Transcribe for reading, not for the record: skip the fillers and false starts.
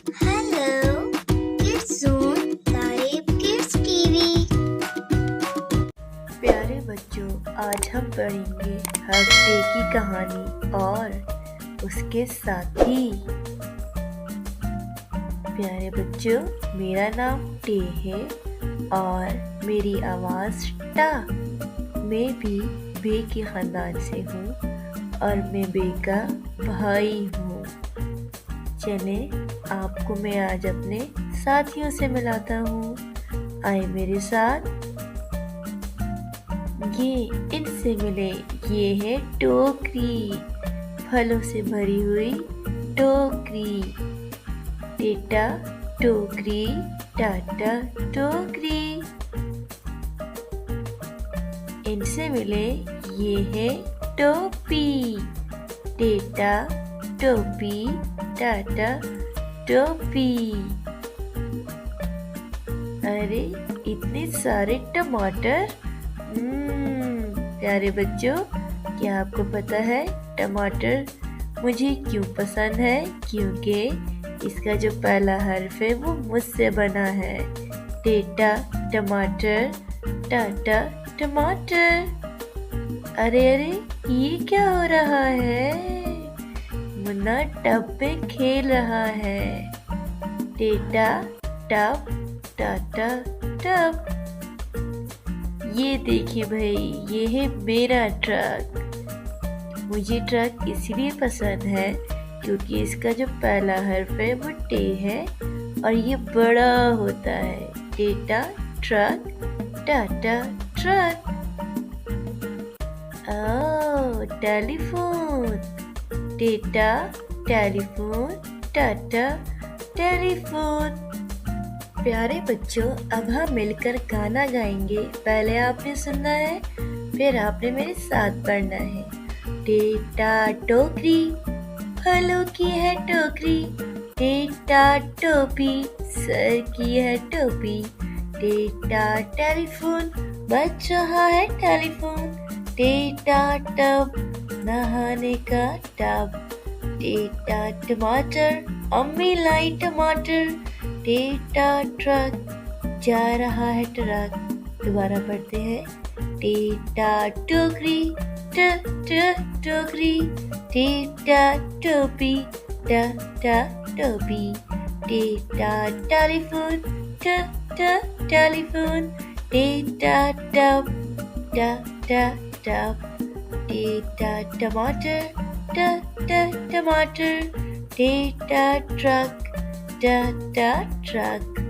Hello, Kids Zone, Tareeb Kids TV. प्यारे बच्चों, आज हम पढ़ेंगे हफ्ते की कहानी और उसके साथी। प्यारे बच्चों, मेरा नाम टे है और मेरी आवाज़ टा। मैं भी बे के ख़ानदान से हूँ और मैं बे का भाई हूँ। चले आपको मैं आज अपने साथियों से मिलाता हूँ। आए मेरे साथ, ये इनसे मिले। ये है टोकरी, फलों से भरी हुई टोकरी। टेटा टोकरी, टाटा टोकरी। इनसे मिले। ये है टोपी, टेटा टोपी, टाटा टोपी। अरे इतने सारे टमाटर। प्यारे बच्चों, क्या आपको पता है टमाटर मुझे क्यों पसंद है? क्योंकि इसका जो पहला हर्फ है वो मुझसे बना है। टेटा टमाटर, टाटा टमाटर। अरे अरे, ये क्या हो रहा है? मुन्ना टब पे खेल रहा है। टेटा टब, टाटा टब। ये देखिए भाई, ये है मेरा ट्रक। मुझे ट्रक इसलिए पसंद है क्योंकि इसका जो पहला हर्फ है वो टे है और ये बड़ा होता है। टेटा ट्रक, टाटा ट्रक। टेलीफोन, टेटा टेलीफोन, टाटा टेलीफोन। प्यारे बच्चों, अब हम मिलकर गाना गाएंगे। पहले आपने सुनना है, फिर आपने मेरे साथ पढ़ना है। टेटा टोकरी, फलों की है टोकरी। टेटा टोपी, सर की है टोपी। टेटा टेलीफोन, बज रहा है टेलीफोन। टेटा टब, नहाने का टब। टेटा टमाटर, अम्मी लाई टमाटर। टेटा ट्रक, जा रहा है ट्रक। दोबारा पढ़ते हैं। टेटा टोकरी, ट टोकरी। टेटा टोपी, ट टोपी। टेटा टेलीफोन, ट टेलीफोन। टेटा टब, ट टब। टेटा टमाटर, ट टमाटर। टेटा ट्रक, टा ट्रक।